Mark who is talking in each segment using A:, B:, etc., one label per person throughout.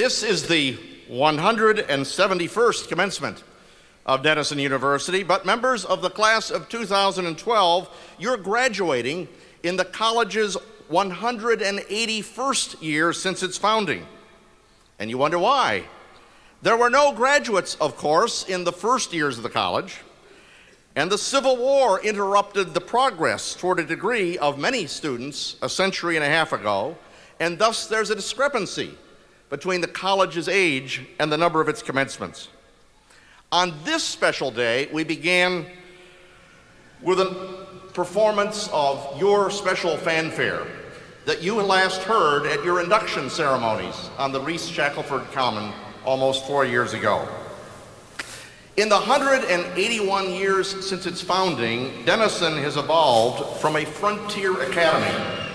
A: This is the 171st commencement of Denison University, but members of the class of 2012, you're graduating in the college's 181st year since its founding. And you wonder why. There were no graduates, of course, in the first years of the college, and the Civil War interrupted the progress toward a degree of many students a century and a half ago, and thus there's a discrepancy between the college's age and the number of its commencements. On this special day, we began with a performance of your special fanfare that you last heard at your induction ceremonies on the Reese Shackelford Common almost 4 years ago. In the 181 years since its founding, Denison has evolved from a frontier academy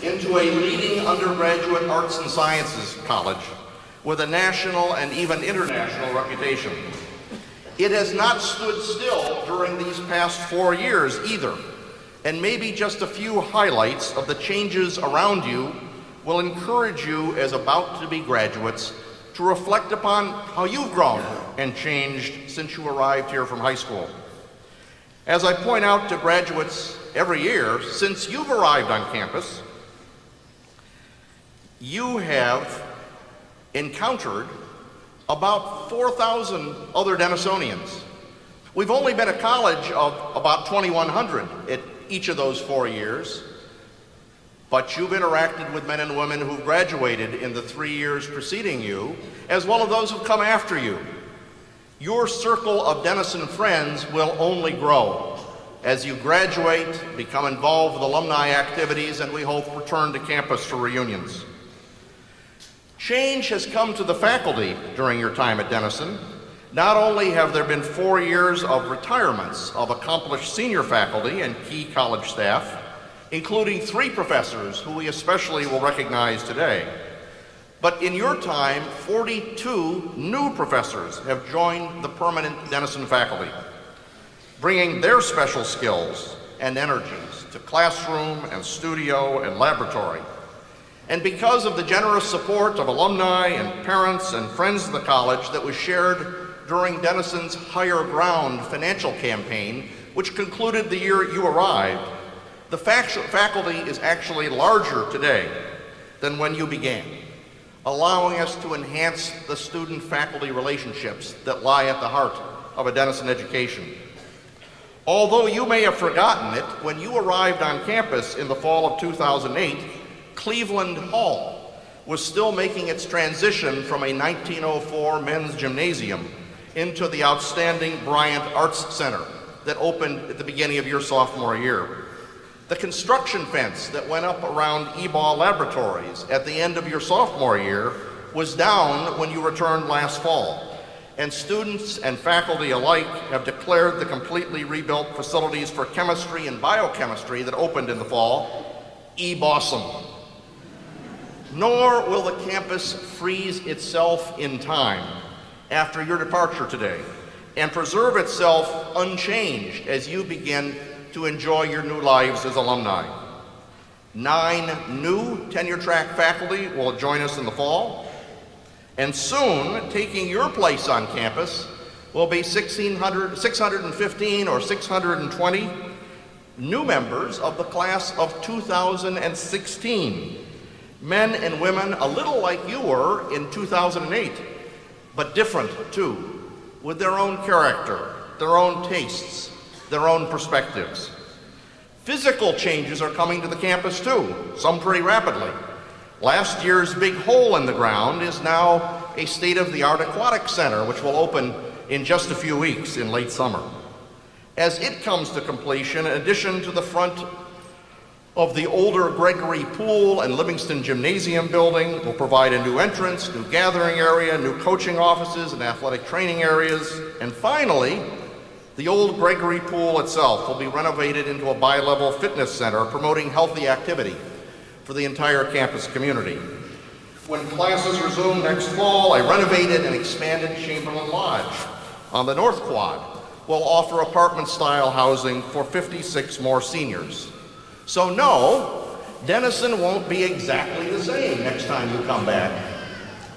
A: into a leading undergraduate arts and sciences college with a national and even international reputation. It has not stood still during these past 4 years either, and maybe just a few highlights of the changes around you will encourage you as about to be graduates to reflect upon how you've grown and changed since you arrived here from high school. As I point out to graduates every year, since you've arrived on campus, you have encountered about 4,000 other Denisonians. We've only been a college of about 2,100 at each of those 4 years, but you've interacted with men and women who've graduated in the 3 years preceding you, as well as those who've come after you. Your circle of Denison friends will only grow as you graduate, become involved with alumni activities, and we hope return to campus for reunions. Change has come to the faculty during your time at Denison. Not only have there been 4 years of retirements of accomplished senior faculty and key college staff, including 3 professors who we especially will recognize today, but in your time, 42 new professors have joined the permanent Denison faculty, bringing their special skills and energies to classroom and studio and laboratory. And because of the generous support of alumni and parents and friends of the college that was shared during Denison's Higher Ground financial campaign, which concluded the year you arrived, the faculty is actually larger today than when you began, allowing us to enhance the student-faculty relationships that lie at the heart of a Denison education. Although you may have forgotten it, when you arrived on campus in the fall of 2008, Cleveland Hall was still making its transition from a 1904 men's gymnasium into the outstanding Bryant Arts Center that opened at the beginning of your sophomore year. The construction fence that went up around eBall Laboratories at the end of your sophomore year was down when you returned last fall, and students and faculty alike have declared the completely rebuilt facilities for chemistry and biochemistry that opened in the fall e-bossum. Nor will the campus freeze itself in time after your departure today and preserve itself unchanged as you begin to enjoy your new lives as alumni. 9 new tenure-track faculty will join us in the fall, and soon, taking your place on campus, will be 615 or 620 new members of the class of 2016. Men and women a little like you were in 2008, but different too, with their own character, their own tastes, their own perspectives. Physical changes are coming to the campus too, some pretty rapidly. Last year's big hole in the ground is now a state-of-the-art aquatic center, which will open in just a few weeks in late summer. As it comes to completion, in addition to the front of the older Gregory Pool and Livingston Gymnasium building, will provide a new entrance, new gathering area, new coaching offices and athletic training areas, and finally, the old Gregory Pool itself will be renovated into a bi-level fitness center promoting healthy activity for the entire campus community. When classes resume next fall, a renovated and expanded Chamberlain Lodge on the North Quad will offer apartment-style housing for 56 more seniors. So no, Denison won't be exactly the same next time you come back.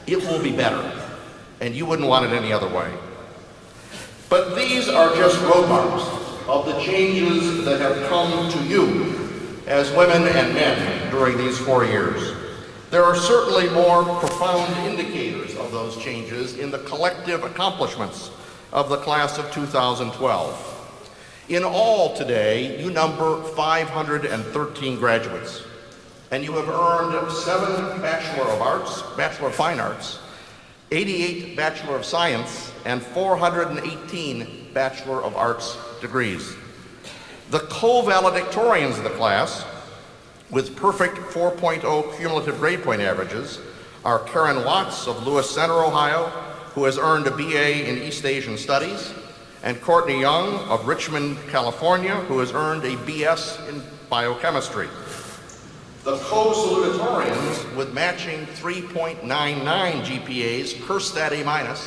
A: It will be better, and you wouldn't want it any other way. But these are just road marks of the changes that have come to you as women and men during these 4 years. There are certainly more profound indicators of those changes in the collective accomplishments of the class of 2012. In all today, you number 513 graduates, and you have earned 7 Bachelor of Arts, Bachelor of Fine Arts, 88 Bachelor of Science, and 418 Bachelor of Arts degrees. The co-valedictorians of the class, with perfect 4.0 cumulative grade point averages, are Karen Watts of Lewis Center, Ohio, who has earned a BA in East Asian Studies, and Courtney Young of Richmond, California, who has earned a BS in Biochemistry. The co-salutatorians with matching 3.99 GPAs, cursed at A-,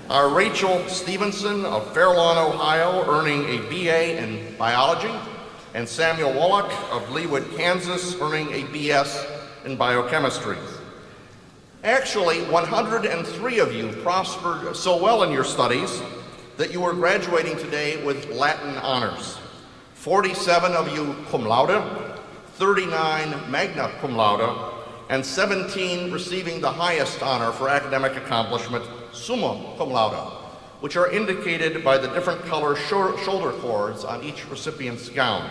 A: are Rachel Stevenson of Fair Lawn, Ohio, earning a BA in Biology, and Samuel Wallach of Leawood, Kansas, earning a BS in Biochemistry. Actually, 103 of you prospered so well in your studies that you are graduating today with Latin honors. 47 of you cum laude, 39 magna cum laude, and 17 receiving the highest honor for academic accomplishment, summa cum laude, which are indicated by the different color shoulder cords on each recipient's gown.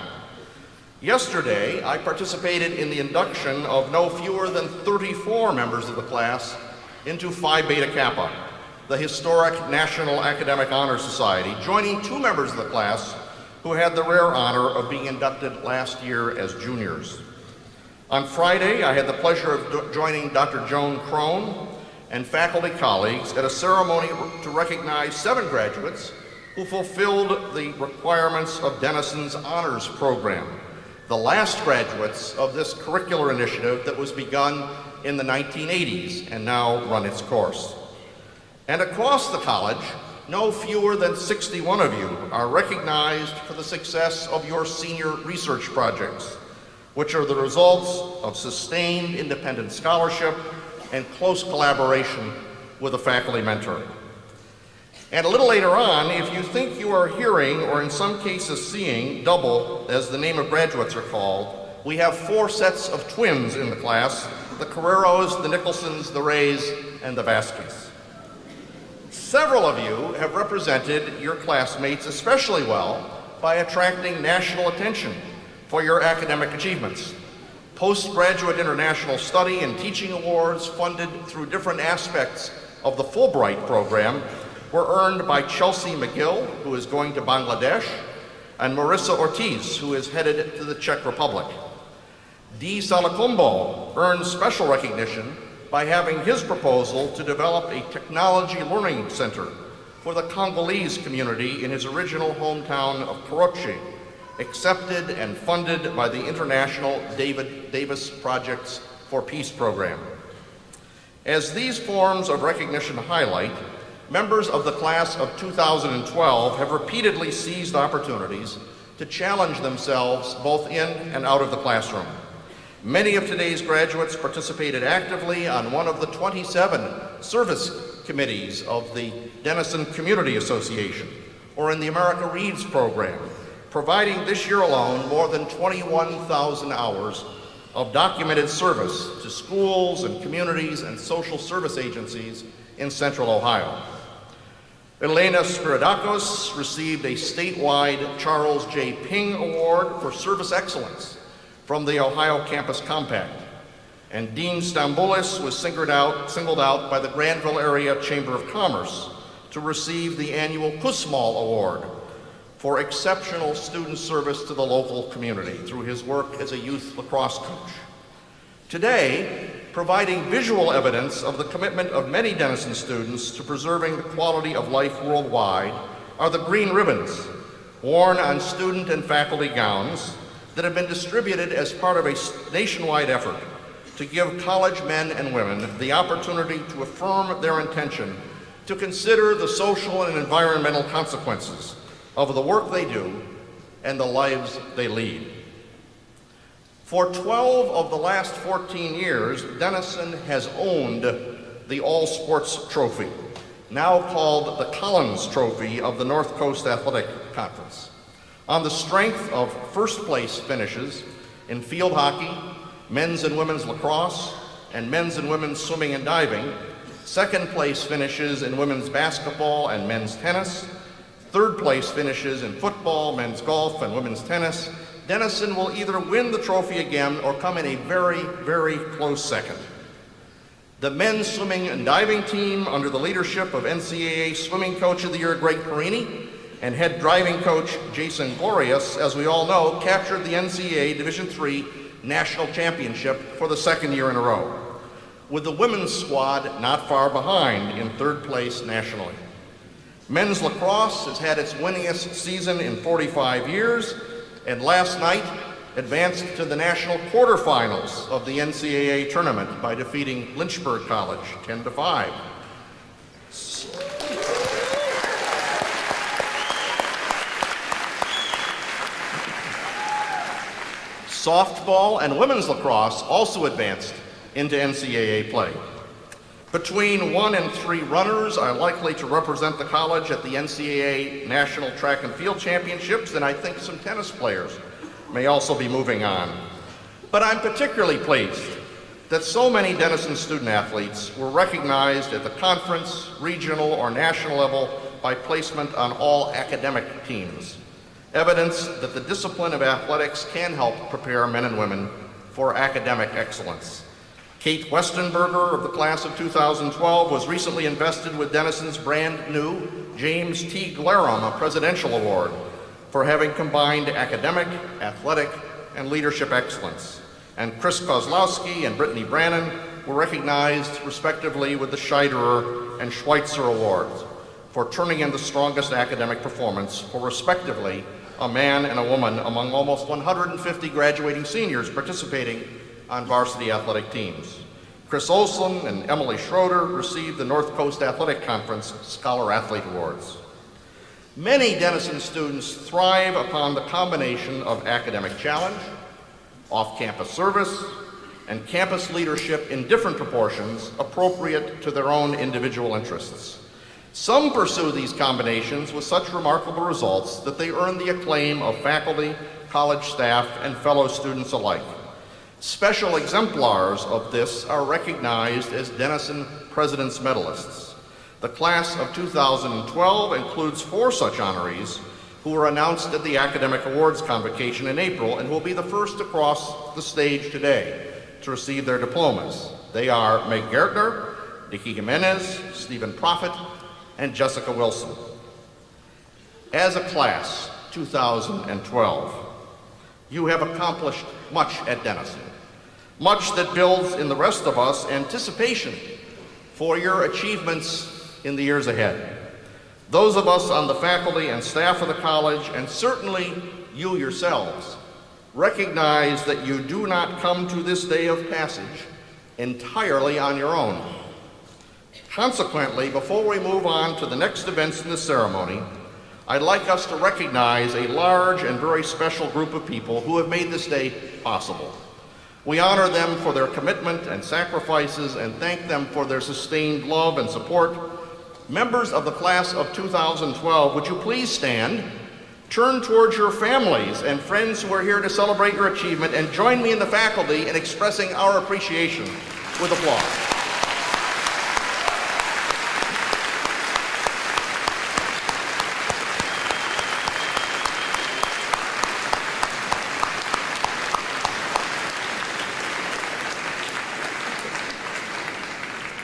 A: Yesterday, I participated in the induction of no fewer than 34 members of the class into Phi Beta Kappa, the historic National Academic Honor Society, joining 2 members of the class who had the rare honor of being inducted last year as juniors. On Friday, I had the pleasure of joining Dr. Joan Crone and faculty colleagues at a ceremony to recognize 7 graduates who fulfilled the requirements of Denison's honors program, the last graduates of this curricular initiative that was begun in the 1980s and now run its course. And across the college, no fewer than 61 of you are recognized for the success of your senior research projects, which are the results of sustained independent scholarship and close collaboration with a faculty mentor. And a little later on, if you think you are hearing, or in some cases seeing, double, as the name of graduates are called, we have 4 sets of twins in the class: the Carreros, the Nicholsons, the Rays, and the Vasquez. Several of you have represented your classmates especially well by attracting national attention for your academic achievements. Postgraduate international study and teaching awards funded through different aspects of the Fulbright program were earned by Chelsea McGill, who is going to Bangladesh, and Marissa Ortiz, who is headed to the Czech Republic. D. Salacombo earned special recognition by having his proposal to develop a technology learning center for the Congolese community in his original hometown of Korochi, accepted and funded by the International David Davis Projects for Peace program. As these forms of recognition highlight, members of the class of 2012 have repeatedly seized opportunities to challenge themselves both in and out of the classroom. Many of today's graduates participated actively on one of the 27 service committees of the Denison Community Association, or in the America Reads program, providing this year alone more than 21,000 hours of documented service to schools and communities and social service agencies in Central Ohio. Elena Spiridakos received a statewide Charles J. Ping Award for Service Excellence from the Ohio Campus Compact, and Dean Stamboulis was singled out by the Granville Area Chamber of Commerce to receive the annual Kusmal Award for exceptional student service to the local community through his work as a youth lacrosse coach. Today, providing visual evidence of the commitment of many Denison students to preserving the quality of life worldwide are the green ribbons worn on student and faculty gowns that have been distributed as part of a nationwide effort to give college men and women the opportunity to affirm their intention to consider the social and environmental consequences of the work they do and the lives they lead. For 12 of the last 14 years, Denison has owned the All Sports Trophy, now called the Collins Trophy of the North Coast Athletic Conference. On the strength of first place finishes in field hockey, men's and women's lacrosse, and men's and women's swimming and diving, second place finishes in women's basketball and men's tennis, third place finishes in football, men's golf, and women's tennis, Denison will either win the trophy again or come in a very, very close second. The men's swimming and diving team, under the leadership of NCAA Swimming Coach of the Year Greg Perini and head driving coach Jason Glorious, as we all know, captured the NCAA Division III National Championship for the second year in a row, with the women's squad not far behind in third place nationally. Men's lacrosse has had its winningest season in 45 years, and last night advanced to the national quarterfinals of the NCAA tournament by defeating Lynchburg College 10-5. Softball and women's lacrosse also advanced into NCAA play. Between 1 and 3 runners are likely to represent the college at the NCAA National Track and Field Championships, and I think some tennis players may also be moving on. But I'm particularly pleased that so many Denison student athletes were recognized at the conference, regional, or national level by placement on all academic teams. Evidence that the discipline of athletics can help prepare men and women for academic excellence. Kate Westenberger of the class of 2012 was recently invested with Denison's brand new James T. Glarum Presidential Award for having combined academic, athletic, and leadership excellence. And Chris Kozlowski and Brittany Brannon were recognized respectively with the Scheiderer and Schweitzer Awards for turning in the strongest academic performance for respectively a man and a woman among almost 150 graduating seniors participating on varsity athletic teams. Chris Olson and Emily Schroeder received the North Coast Athletic Conference Scholar Athlete Awards. Many Denison students thrive upon the combination of academic challenge, off-campus service, and campus leadership in different proportions appropriate to their own individual interests. Some pursue these combinations with such remarkable results that they earn the acclaim of faculty, college staff, and fellow students alike. Special exemplars of this are recognized as Denison President's Medalists. The class of 2012 includes 4 such honorees who were announced at the Academic Awards Convocation in April and will be the first to cross the stage today to receive their diplomas. They are Meg Gertner, Nikki Jimenez, Stephen Prophet, and Jessica Wilson. As a class, 2012, you have accomplished much at Denison, much that builds in the rest of us anticipation for your achievements in the years ahead. Those of us on the faculty and staff of the college, and certainly you yourselves, recognize that you do not come to this day of passage entirely on your own. Consequently, before we move on to the next events in the ceremony, I'd like us to recognize a large and very special group of people who have made this day possible. We honor them for their commitment and sacrifices and thank them for their sustained love and support. Members of the class of 2012, would you please stand, turn towards your families and friends who are here to celebrate your achievement, and join me in the faculty in expressing our appreciation with applause.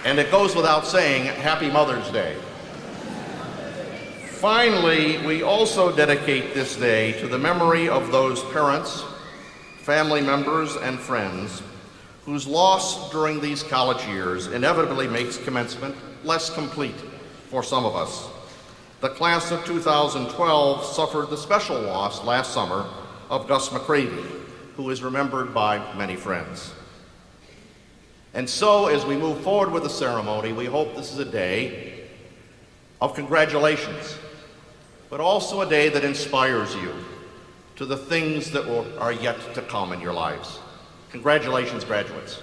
A: And it goes without saying, Happy Mother's Day. Finally, we also dedicate this day to the memory of those parents, family members, and friends whose loss during these college years inevitably makes commencement less complete for some of us. The class of 2012 suffered the special loss last summer of Gus McCravey, who is remembered by many friends. And so, as we move forward with the ceremony, we hope this is a day of congratulations, but also a day that inspires you to the things that are yet to come in your lives. Congratulations, graduates.